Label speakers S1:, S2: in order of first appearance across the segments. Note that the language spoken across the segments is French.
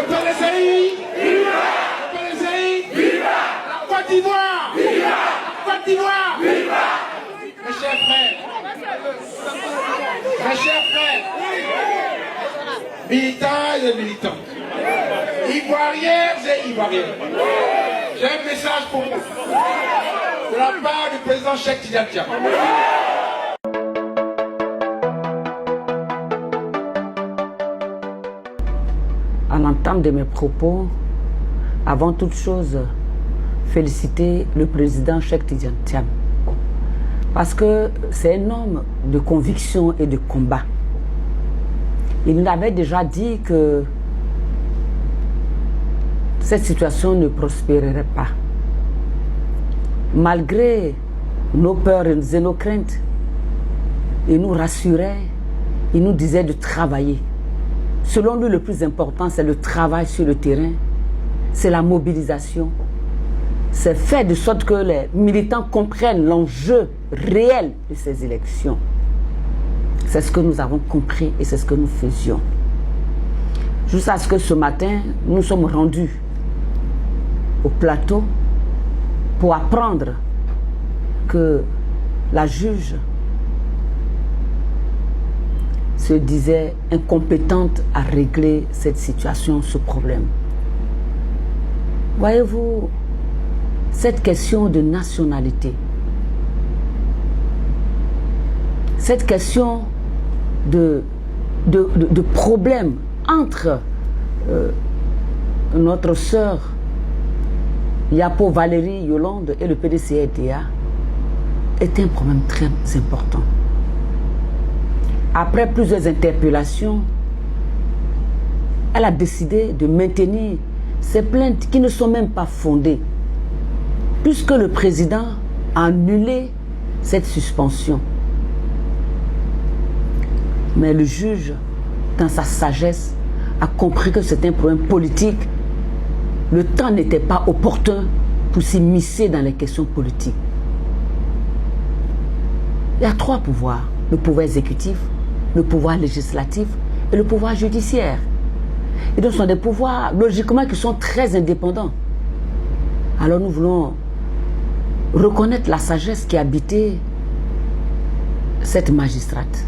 S1: PDCI, viva! Le PDCI, viva! La Côte d'Ivoire, viva! La Côte d'Ivoire, viva! Mes chers frères, militants et militantes, Ivoiriens et Ivoiriennes, j'ai un message pour vous de la part du président Cheikh Tidiane Thiam.
S2: En entame de mes propos, avant toute chose, féliciter le président Cheikh Tidiane Thiam. Parce que c'est un homme de conviction et de combat. Il nous avait déjà dit que cette situation ne prospérerait pas. Malgré nos peurs et nos craintes, il nous rassurait, il nous disait de travailler. Selon lui, le plus important, c'est le travail sur le terrain, c'est la mobilisation. C'est faire de sorte que les militants comprennent l'enjeu réel de ces élections. C'est ce que nous avons compris et c'est ce que nous faisions. Jusqu'à ce que ce matin, nous sommes rendus au plateau pour apprendre que la juge se disait incompétente à régler cette situation, ce problème. Voyez-vous, cette question de nationalité, cette question de problème entre notre sœur Yapo Valérie Yolande et le PDCI-RDA est un problème très important. Après plusieurs interpellations, elle a décidé de maintenir ces plaintes qui ne sont même pas fondées, puisque le président a annulé cette suspension. Mais le juge, dans sa sagesse, a compris que c'est un problème politique. Le temps n'était pas opportun pour s'immiscer dans les questions politiques. Il y a trois pouvoirs: le pouvoir exécutif, le pouvoir législatif et le pouvoir judiciaire. Et donc ce sont des pouvoirs, logiquement, qui sont très indépendants. Alors nous voulons reconnaître la sagesse qui habitait cette magistrate.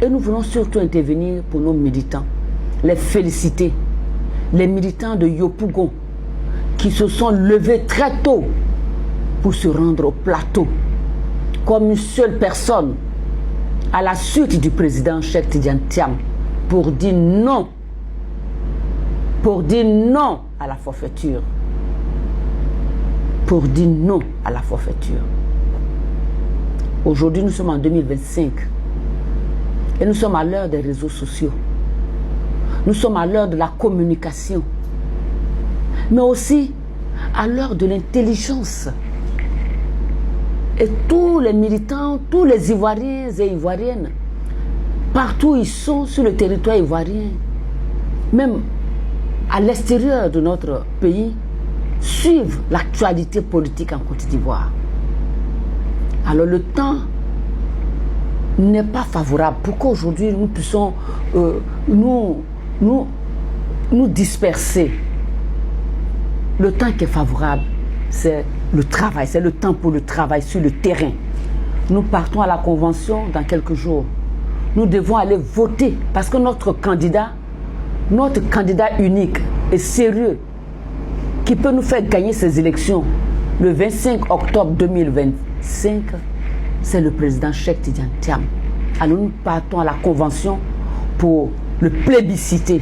S2: Et nous voulons surtout intervenir pour nos militants, les féliciter, les militants de Yopougon, qui se sont levés très tôt pour se rendre au plateau, comme une seule personne, à la suite du président Cheikh Tidiane Thiam, pour dire non à la forfaiture. Pour dire non à la forfaiture. Aujourd'hui, nous sommes en 2025 et nous sommes à l'heure des réseaux sociaux. Nous sommes à l'heure de la communication, mais aussi à l'heure de l'intelligence. Et tous les militants, tous les Ivoiriens et Ivoiriennes, partout où ils sont sur le territoire ivoirien, même à l'extérieur de notre pays, suivent l'actualité politique en Côte d'Ivoire. Alors le temps n'est pas favorable pour qu'aujourd'hui nous puissions nous disperser. Le temps qui est favorable, c'est le travail, c'est le temps pour le travail sur le terrain. Nous partons à la convention dans quelques jours. Nous devons aller voter parce que notre candidat unique et sérieux, qui peut nous faire gagner ces élections le 25 octobre 2025, c'est le président Cheikh Tidiane Thiam. Alors nous partons à la convention pour le plébisciter.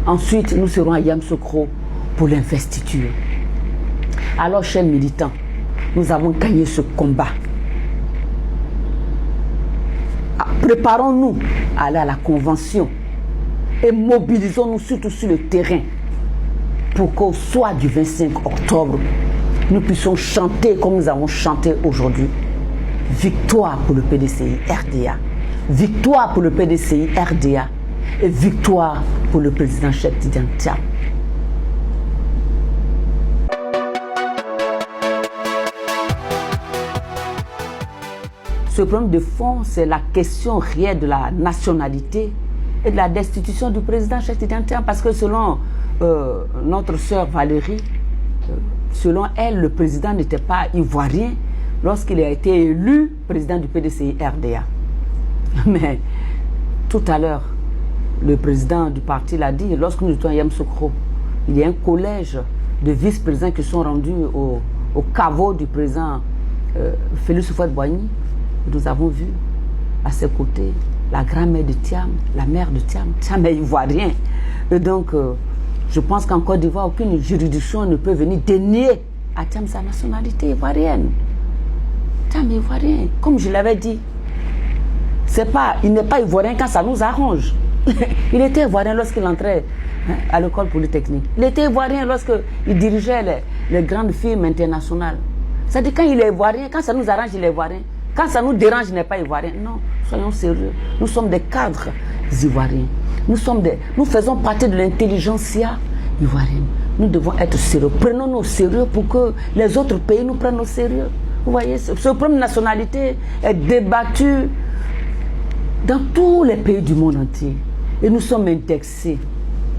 S2: Ensuite, nous serons à Yamoussoukro pour l'investiture. Alors, chers militants, nous avons gagné ce combat. Préparons-nous à aller à la convention et mobilisons-nous surtout sur le terrain pour qu'au soir du 25 octobre, nous puissions chanter comme nous avons chanté aujourd'hui. Victoire pour le PDCI-RDA, victoire pour le PDCI-RDA et victoire pour le président Cheikh Tidiane Thiam. Ce problème de fond, c'est la question réelle de la nationalité et de la destitution du président Cheikh Tidiane Thiam, parce que selon notre sœur Valérie, selon elle, le président n'était pas ivoirien lorsqu'il a été élu président du PDCI-RDA. Mais tout à l'heure, le président du parti l'a dit, lorsque nous étions à Yamoussoukro, il y a un collège de vice-présidents qui sont rendus au caveau du président Félix Houphouët-Boigny. Nous avons vu à ses côtés la grand-mère de Thiam, la mère de Thiam. Thiam est ivoirien. Et donc, je pense qu'en Côte d'Ivoire, aucune juridiction ne peut venir dénier à Thiam sa nationalité ivoirienne. Thiam est ivoirien. Comme je l'avais dit, il n'est pas ivoirien quand ça nous arrange. Il était ivoirien lorsqu'il entrait à l'école polytechnique. Il était ivoirien lorsqu'il dirigeait les grandes firmes internationales. C'est-à-dire quand il est ivoirien, quand ça nous arrange, il est ivoirien. Quand ça nous dérange, il n'est pas ivoirien. Non, soyons sérieux. Nous sommes des cadres ivoiriens. Nous faisons partie de l'intelligentsia ivoirienne. Nous devons être sérieux. Prenons-nous au sérieux pour que les autres pays nous prennent au sérieux. Vous voyez, ce problème de nationalité est débattu dans tous les pays du monde entier. Et nous sommes indexés.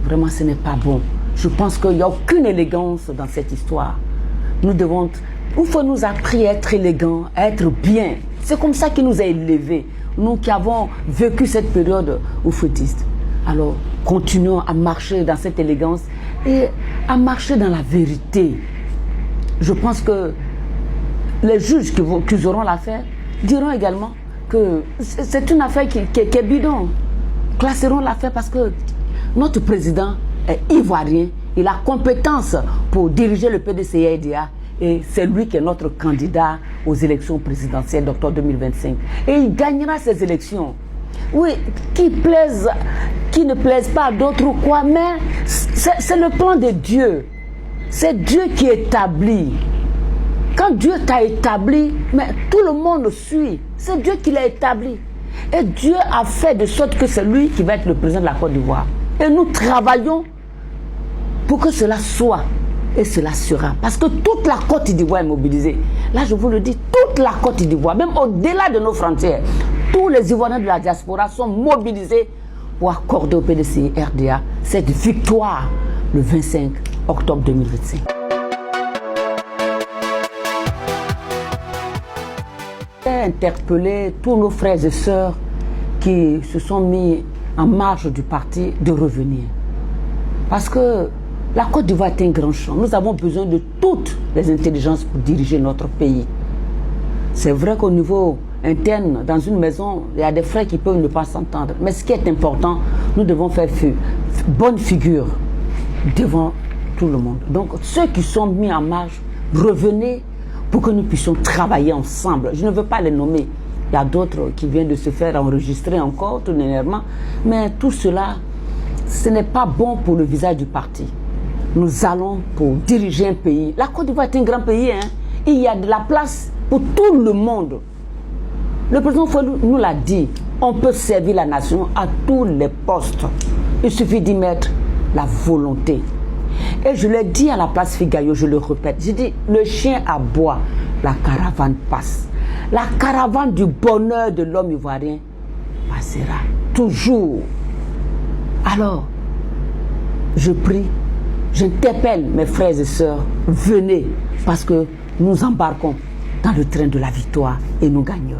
S2: Vraiment, ce n'est pas bon. Je pense qu'il n'y a aucune élégance dans cette histoire. Il faut nous apprendre à être élégants, à être bien. C'est comme ça qu'il nous a élevés. Nous qui avons vécu cette période oufouettiste. Alors, continuons à marcher dans cette élégance et à marcher dans la vérité. Je pense que les juges qui auront l'affaire diront également que c'est une affaire qui est bidon. Classeront l'affaire parce que notre président est ivoirien. Il a compétence pour diriger le PDCI-RDA et c'est lui qui est notre candidat aux élections présidentielles d'octobre 2025. Et il gagnera ces élections. Oui, qui ne plaise pas à d'autres ou quoi, mais c'est le plan de Dieu. C'est Dieu qui établit. Quand Dieu t'a établi, mais tout le monde suit. C'est Dieu qui l'a établi. Et Dieu a fait de sorte que c'est lui qui va être le président de la Côte d'Ivoire. Et nous travaillons pour que cela soit. Et cela sera. Parce que toute la Côte d'Ivoire est mobilisée. Là, je vous le dis, toute la Côte d'Ivoire, même au-delà de nos frontières, tous les Ivoiriens de la diaspora sont mobilisés pour accorder au PDCI-RDA cette victoire le 25 octobre 2025. Interpeller tous nos frères et sœurs qui se sont mis en marge du parti de revenir. Parce que la Côte d'Ivoire est un grand champ. Nous avons besoin de toutes les intelligences pour diriger notre pays. C'est vrai qu'au niveau interne, dans une maison, il y a des frères qui peuvent ne pas s'entendre. Mais ce qui est important, nous devons faire bonne figure devant tout le monde. Donc, ceux qui sont mis en marge, revenez pour que nous puissions travailler ensemble. Je ne veux pas les nommer. Il y a d'autres qui viennent de se faire enregistrer encore, tout dernièrement. Mais tout cela, ce n'est pas bon pour le visage du parti. Nous allons pour diriger un pays. La Côte d'Ivoire est un grand pays. Il y a de la place pour tout le monde. Le président Fouad nous l'a dit. On peut servir la nation à tous les postes. Il suffit d'y mettre la volonté. Et je l'ai dit à la place Figayo, je le répète. J'ai dit, le chien aboie, la caravane passe. La caravane du bonheur de l'homme ivoirien passera toujours. Alors, je prie, j'interpelle mes frères et sœurs, venez, parce que nous embarquons dans le train de la victoire et nous gagnerons.